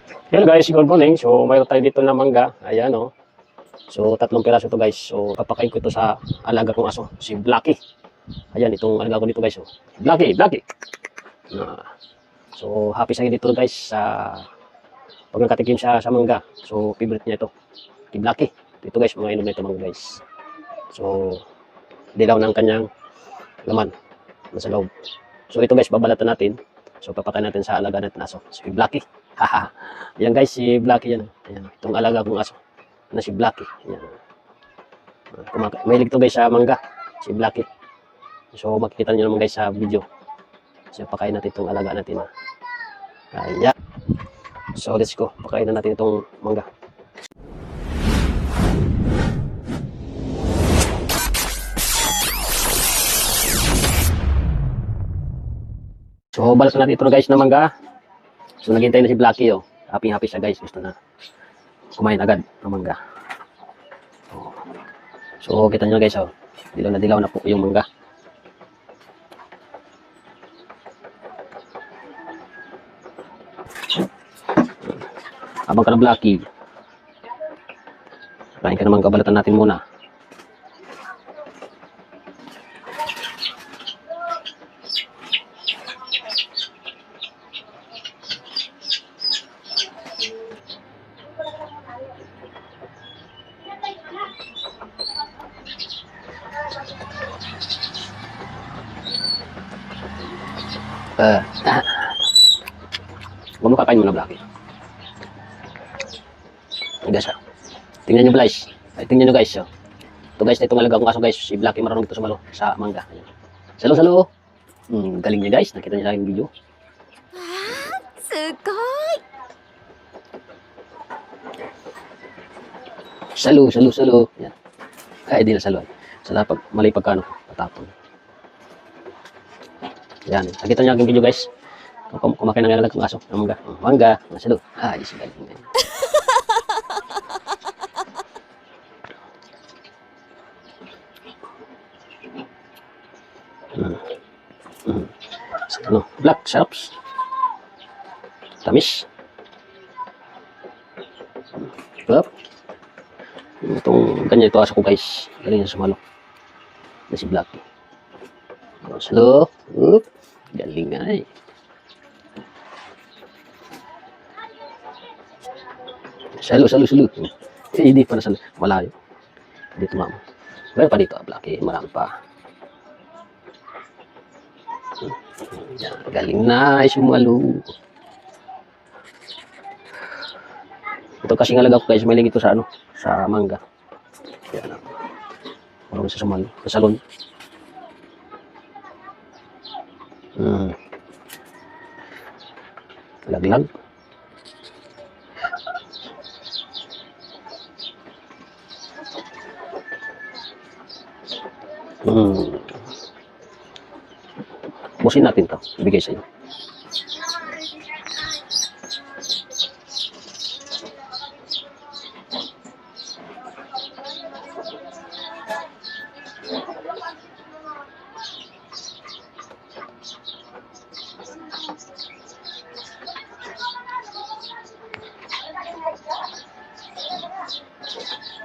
Hello guys, good morning. So, mayroon tayo dito na mangga. Ayan o. So, 3 piraso to guys. So, papakain ko ito sa alaga kong aso, si Blacky. Ayan, itong alaga ko dito guys. So, Blacky, Blacky. So, happy sa dito guys sa pag nakatikim siya sa mangga. So, favorite niya ito, si Blacky. Ito guys, mga inom na ito mangga guys. So, dilaw ng kanyang laman nasa loob. So, ito guys, babalatan natin. So, papakain natin sa alaga natin aso, si Blacky. Haha. Yan guys, si Blacky yan. Ayan, itong alaga kong aso na si Blacky. Ayan. Mahilig to guys sa mangga, si Blacky. So makikita niyo naman guys sa video. So pakain natin itong alaga natin. Ayan. So let's go. Pakain na natin itong mangga. So balas natin ito guys na mangga. So naghintay na si Blacky oh. Happy siya guys. Gusto na kumain agad ng mangga. So kita nyo guys oh. Dilaw na po yung mangga. Habang ka na Blacky, kain ka naman, kabalatan natin muna. Huwag mo kakain muna Blacky. Guys, tingnan nyo guys. Tingnan nyo guys. Ito guys, na itong alaga kong aso guys. Si Blacky marunong ito sumalo sa mangga. Salo. Galing niya guys. Nakita niyo sa aking video. Sugoi! Salo. Yan. Ay, di na salo. Sala pag mali pagkano. Patapon. Yan. Nakita niyo aking video guys. Kumakain ng alaga kong aso. Mangga. Mangga. Salo. Ay, si galing. Ano, black shops. Tamis. Club. Itong ganyan ito aso ko guys. Galing na sumalo. Na si Blacky. Slow. Galing nga eh. Salo. Hindi pa na salo. Malayo. Dito mama. Meron pa dito Blacky. Marami pa. Yan, galing na, sumalo. Ito kasing alaga ko guys, may ito sa sa mangga. Yan. Marunong sa sumalo, sa salon. Laglag. Busin natin to, ibigay sa iyo.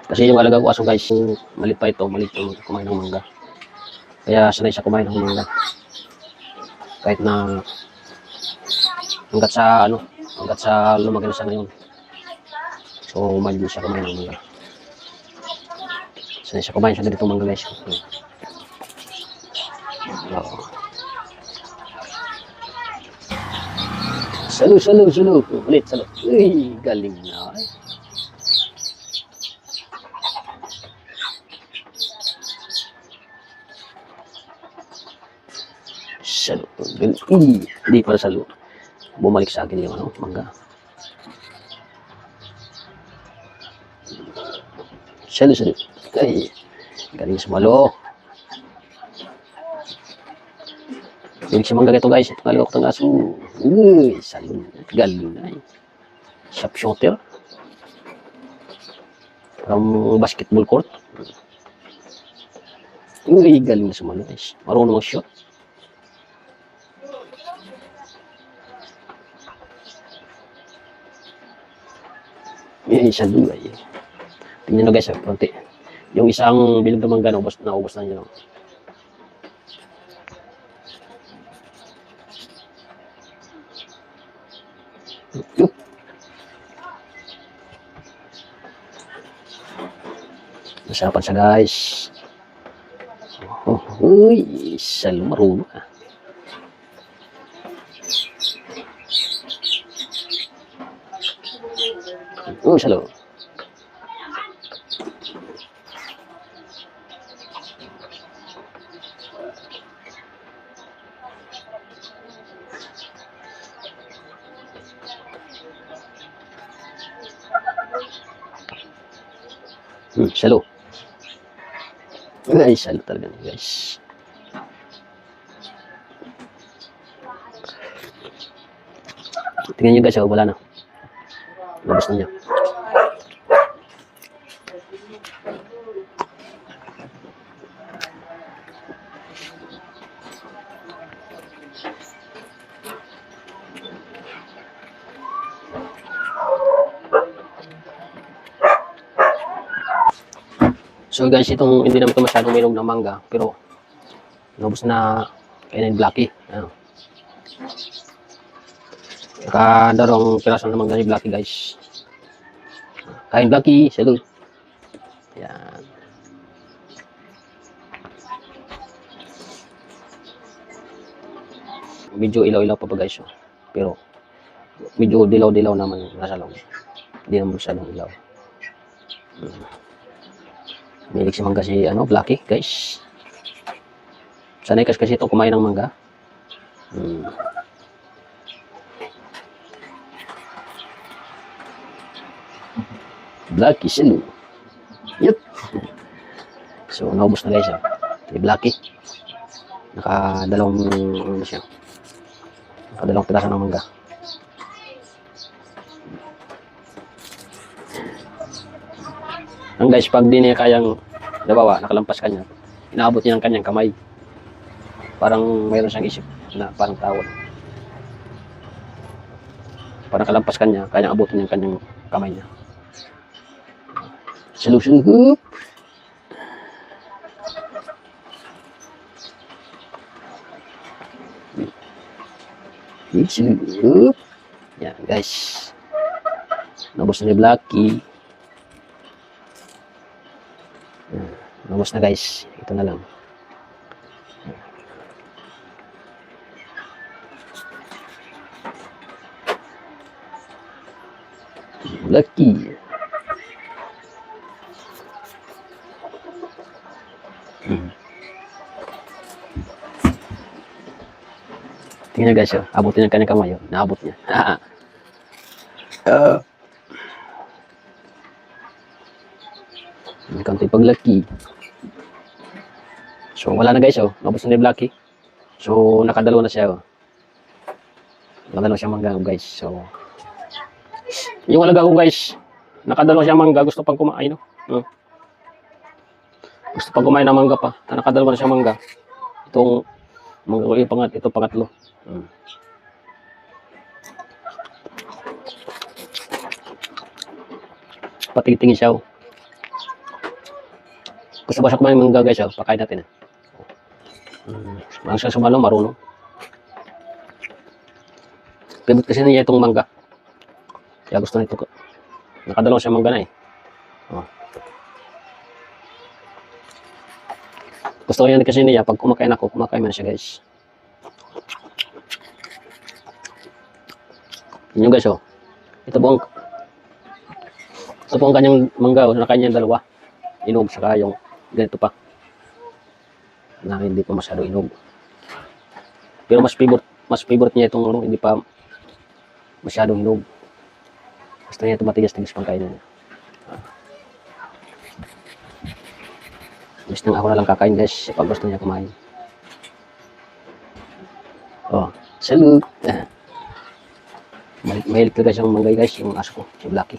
Kasi yung alaga ko aso guys, malit pa ito, kumain ng mangga. Kaya sanay siya kumain ng mangga. Kahit na hanggat sa lumaki na siya ngayon. So, mahilig siya kumain ng mangga. Sanay siya kumain siya ganito mangga guys. Salo. Ulit, salo. Uy, galing na. Salo. Hindi pala salo. Bumalik sa akin yung mangga. Salo. Ay, galing sumalo. Galing si mangga ito guys. Ito galing ako itong aso. Uy, salo. Galing na eh. Shop shooter. Parang basketball court. Uy, galing na sumalo guys. Marunong mag-shot. May isa doon ay. Tingnan nyo guys, konti. Yung isang bilog na mangga, naubos na nyo. Yup. Masarapan siya guys. Oh, uy, isa lumarunong ah. Oh, salo. Salo. Ay, salo talaga guys. Tingnan nyo guys, wala na. Labas na niya. So guys, itong hindi naman ito masyadong mayroong ng mangga, pero nabos na kainin Blacky. Ano. Nakadalawang piraso ng mangga ni Blacky guys. Kain Blacky, salut. Yan. Medyo ilaw-ilaw pa guys. Pero medyo dilaw-dilaw naman nasa loob. Hindi naman masyadong ilaw. Milik si mangga si Blacky guys. Sanay kasi ito kumain ng mangga. Blacky silo. Yup. So naubos na guys. Si Blacky. Nakadalawang siya. Nakadalawang piraso ng mangga. Ang guys, pag di niya kayang nabawa, nakalampas kanya, inaabot niya ang kanyang kamay. Parang mayroon siyang isip na parang tawad. Pag nakalampas kanya, kayang abutin niya ang kanyang kamay niya. Salup-salup! Salup! Yan guys. Nabos na ni Blacky. Nabos na guys. Ito na lang. Blacky. Tingnan nyo guys, abutin yung kanyang kamay. Naabot niya. Konti paglaki. So wala na guys, nabos na ni Blacky. So nakadalawa na siya. Nakadalawa siya mangga guys. So yung alaga ko guys, nakadalawa siya mangga, gusto pang kumain. Gusto pang kumain ng mangga pa. Nakadalawa na siya mangga. Itong mangga ko ito pangatlo. Patingin siya. Gusto ba siya kumain ng mangga guys? Pakain natin. Ang siya sumalong, marunong. Favorite kasi niya itong mangga. Kaya gusto nito. Nakadalaw siya mangga na eh. Gusto ko yan kasi niya. Pag kumakain ako, kumakain man siya guys. Yun guys Ito po ang kanyang mangga. Nakain niya dalawa. Inog saka yung ganito pa. Na hindi pa masyado inog. Pero mas favorite niya itong hindi pa masyadong hinog. Gusto niya ito matigas-tigas pang kainin niya. Gusto nang ako na lang kakain guys pag gusto niya kumain. Salute! Mahilig talaga siyang manggay guys, yung aso ko, si Blacky.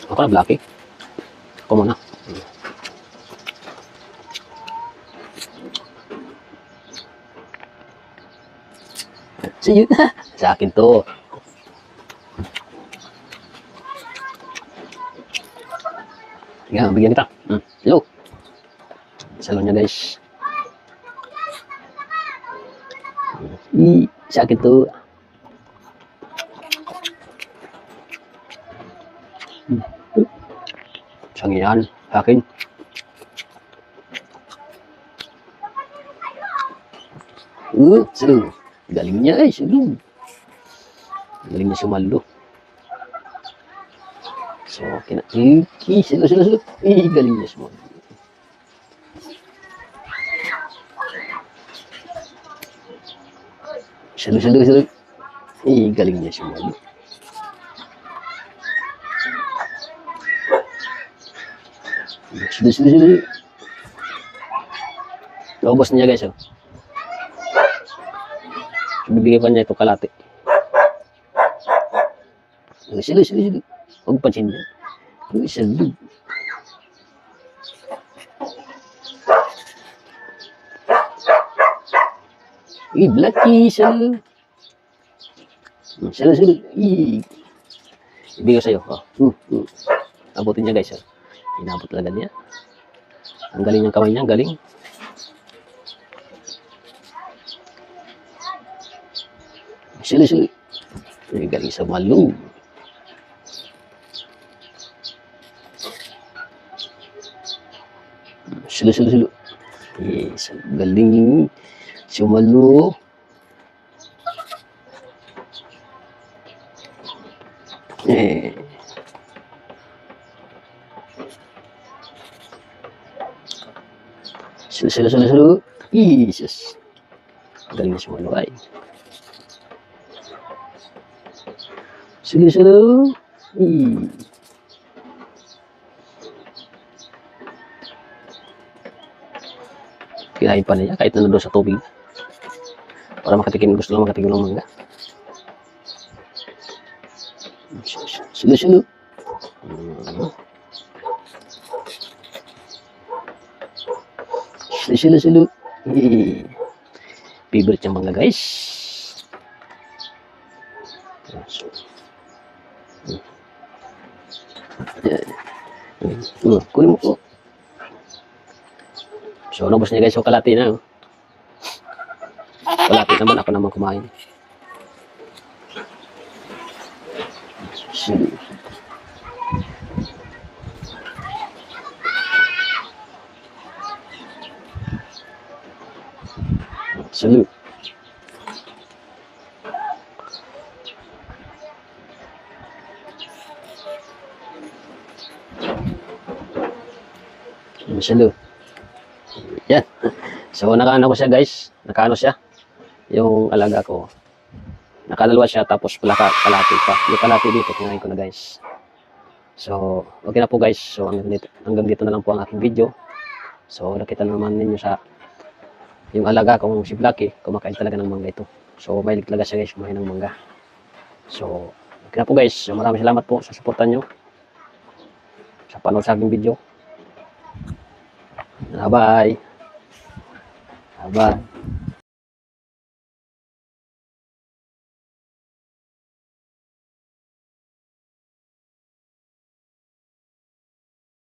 Ako na Blacky. Ako muna. Sige, sa akin to. Yan, bigyan kita. Hello. Salon niya guys. Sa akin to. Saan yan? Sa akin. So, galing niya guys. Galing niya sumalo. So, silo. Galing niya sumalo. Silo. Galing niya sumalo. Silo. Naubos niya guys. Bibigyan ko niya ito kalate. Silo. Huwag pansin niya. Silo. Blackie, silo. Silo. Ibigay ko sa'yo. Abutin niya guys. Inabot talaga niya. Ang galing ng kamay niya. Ang galing. Silo. Galing sa malo. Silo. Yes, galing. Sumalo. Silo. Jesus. Galing na sumalo ay. Silo. Kinain pa niya kahit nanonood sa tubig. Para makatikim, gusto lang makatikim ng mangga. Silo. Silo. Favorite yung mangga guys. Kunin mo po. So, nabos niya guys yung kalati na. Kalati naman, ako naman kumain. Silo. Yan. So, nakaano ko siya guys. Nakaano siya. Yung alaga ko. Nakadalawa siya tapos kalati pa. Yung kalati dito, kinain ko na guys. So, okay na po guys. So, hanggang dito na lang po ang aking video. So, nakita naman ninyo sa yung alaga kong si Blackie, kumakain talaga ng mangga ito. So, mahilig talaga siya guys, kumain ng mangga. So, okay na po guys. So, maraming salamat po sa suportan nyo. Sa panood sa aking video. Bye. Bye.